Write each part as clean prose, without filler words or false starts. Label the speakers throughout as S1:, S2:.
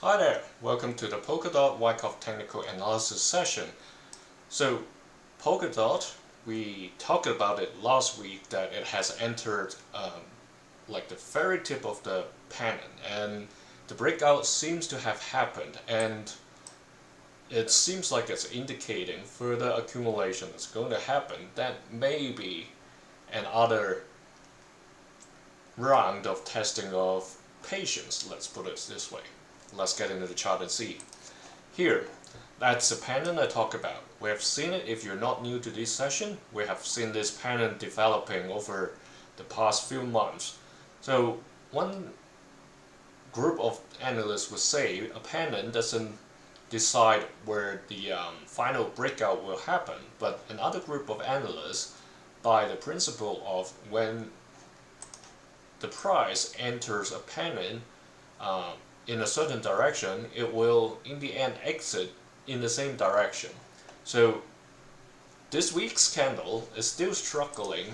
S1: Hi there, welcome to the Polkadot Wyckoff technical analysis session. So Polkadot, we talked about it last week that it has entered like the very tip of the pennant, and the breakout seems to have happened, and it seems like it's indicating further accumulation is going to happen. That may be another round of testing of patience, let's put it this way. Let's get into the chart and see. Here, that's the pennant I talk about. We have seen it. If you're not new to this session, we have seen this pennant developing over the past few months. So one group of analysts would say a pennant doesn't decide where the final breakout will happen, but another group of analysts, by the principle of when the price enters a pennant in a certain direction, it will in the end exit in the same direction. So this week's candle is still struggling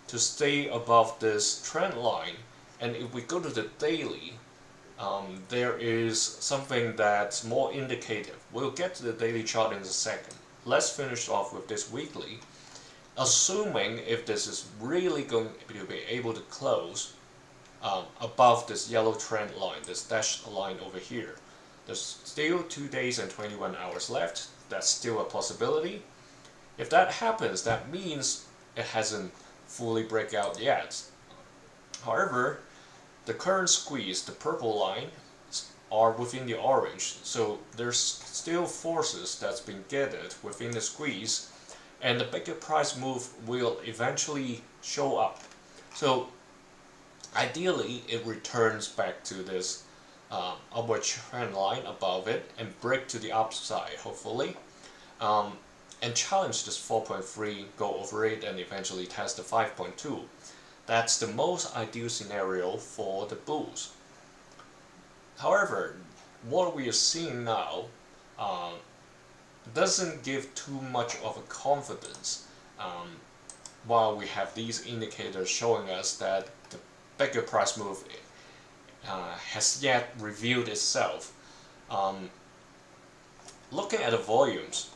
S1: to stay above this trend line, and if we go to the daily, there is something that's more indicative. We'll get to the daily chart in a second. Let's finish off with this weekly. Assuming if this is really going to be able to close above this yellow trend line, this dashed line over here. There's still 2 days and 21 hours left. That's still a possibility. If that happens, that means it hasn't fully break out yet. However, the current squeeze, the purple line, are within the orange, so there's still forces that's been gathered within the squeeze, and the bigger price move will eventually show up. So ideally, it returns back to this upward trend line above it and break to the upside, hopefully, and challenge this 4.3, go over it, and eventually test the 5.2. That's the most ideal scenario for the bulls. However, what we are seeing now doesn't give too much of a confidence, while we have these indicators showing us that the bigger price move has yet revealed itself. Looking at the volumes,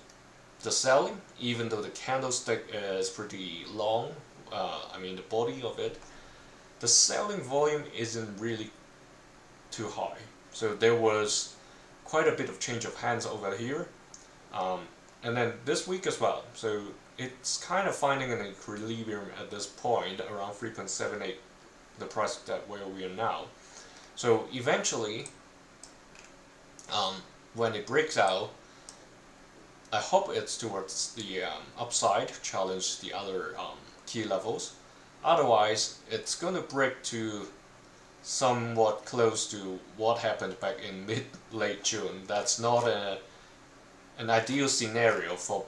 S1: the selling, even though the candlestick is pretty long, the body of it, the selling volume isn't really too high. So there was quite a bit of change of hands over here, and then this week as well. So it's kind of finding an equilibrium at this point around 3.78, the price that where we are now. So eventually, when it breaks out, I hope it's towards the upside, challenge the other key levels. Otherwise, it's going to break to somewhat close to what happened back in late June. That's not an ideal scenario for,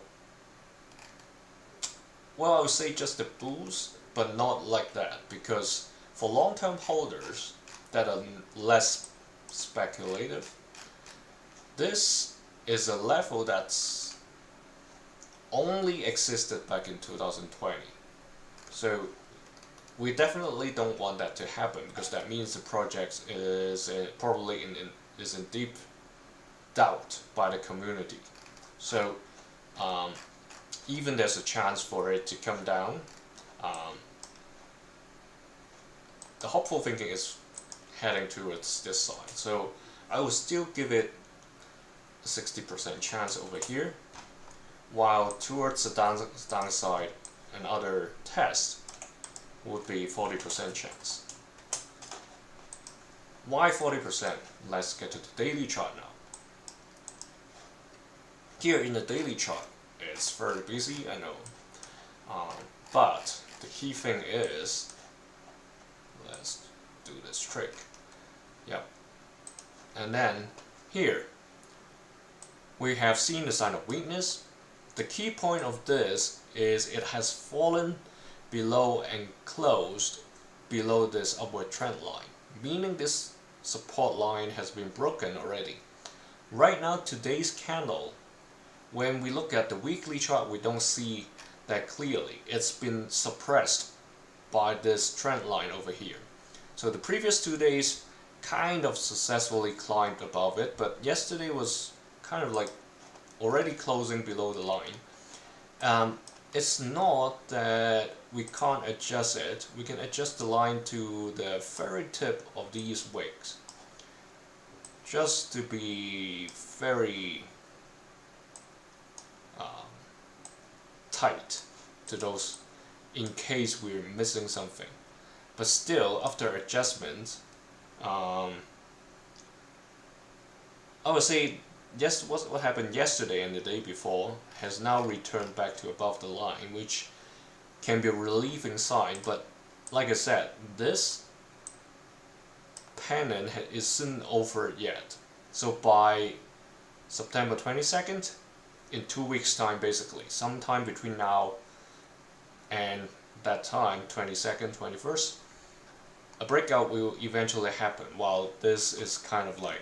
S1: well, I would say just the bulls, but not like that, because for long-term holders that are less speculative, this is a level that's only existed back in 2020. So we definitely don't want that to happen, because that means the project is probably is in deep doubt by the community. So even there's a chance for it to come down, the hopeful thinking is heading towards this side. So I will still give it a 60% chance over here, while towards the downside, another test would be 40% chance. Why 40%? Let's get to the daily chart now. Here in the daily chart, it's very busy, I know, but the key thing is, let's do this trick. Yep. And then here we have seen the sign of weakness. The key point of this is it has fallen below and closed below this upward trend line, meaning this support line has been broken already. Right now, today's candle, when we look at the weekly chart, we don't see that clearly. It's been suppressed by this trend line over here. So the previous 2 days, kind of successfully climbed above it, but yesterday was kind of like already closing below the line. It's not that we can't adjust it. We can adjust the line to the very tip of these wicks, just to be very tight to those in case we're missing something. But still, after adjustment, I would say yes, what happened yesterday and the day before has now returned back to above the line, which can be a relieving sign. But like I said, this pennant isn't over yet. So by September 22nd, in 2 weeks time basically, sometime between now and that time, 22nd, 21st, a breakout will eventually happen, while this is kind of like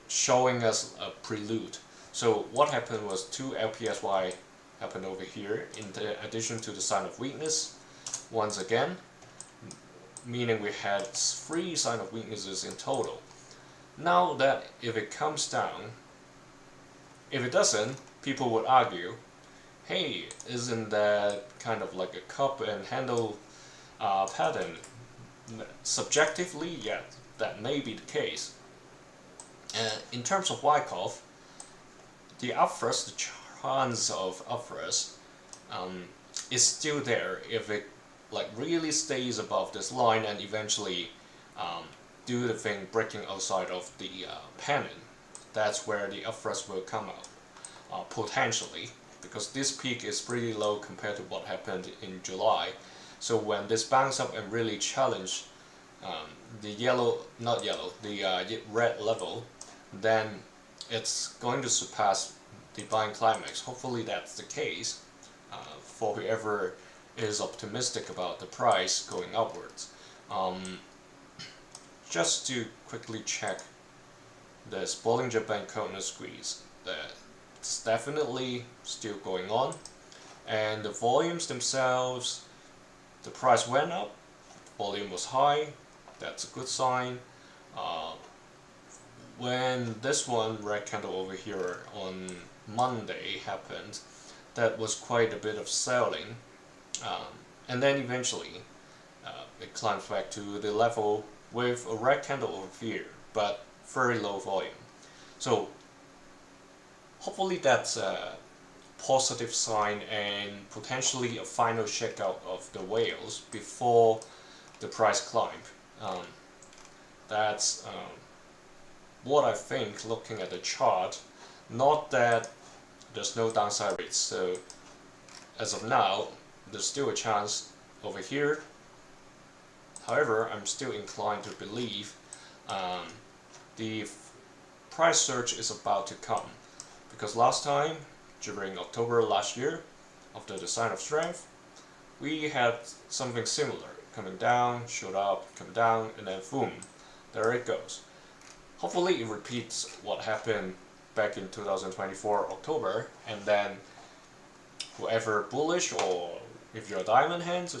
S1: showing us a prelude. So what happened was 2 LPSY happened over here in addition to the sign of weakness once again, meaning we had 3 sign of weaknesses in total. Now that if it comes down, if it doesn't, people would argue, hey, isn't that kind of like a cup and handle pattern? Subjectively, yeah, that may be the case. In terms of Wyckoff, the upthrust, the chance of upthrust is still there if it like really stays above this line and eventually do the thing breaking outside of the pennant. That's where the upthrust will come out, potentially, because this peak is pretty low compared to what happened in July. So when this bounce up and really challenge the red level, then it's going to surpass the buying climax. Hopefully that's the case for whoever is optimistic about the price going upwards. Just to quickly check this Bollinger Band corner squeeze, that's definitely still going on, and the volumes themselves, the price went up, volume was high, that's a good sign. When this one red candle over here on Monday happened, that was quite a bit of selling, and then eventually it climbs back to the level with a red candle over here, but very low volume. So hopefully that's a positive sign and potentially a final shakeout of the whales before the price climb. That's what I think looking at the chart. Not that there's no downside rates, so as of now there's still a chance over here. However, I'm still inclined to believe the price surge is about to come, because last time during October last year, after the sign of strength, we had something similar, coming down, showed up, come down, and then boom, there it goes. Hopefully it repeats what happened back in 2024 October, and then whoever bullish, or if you're a diamond hand,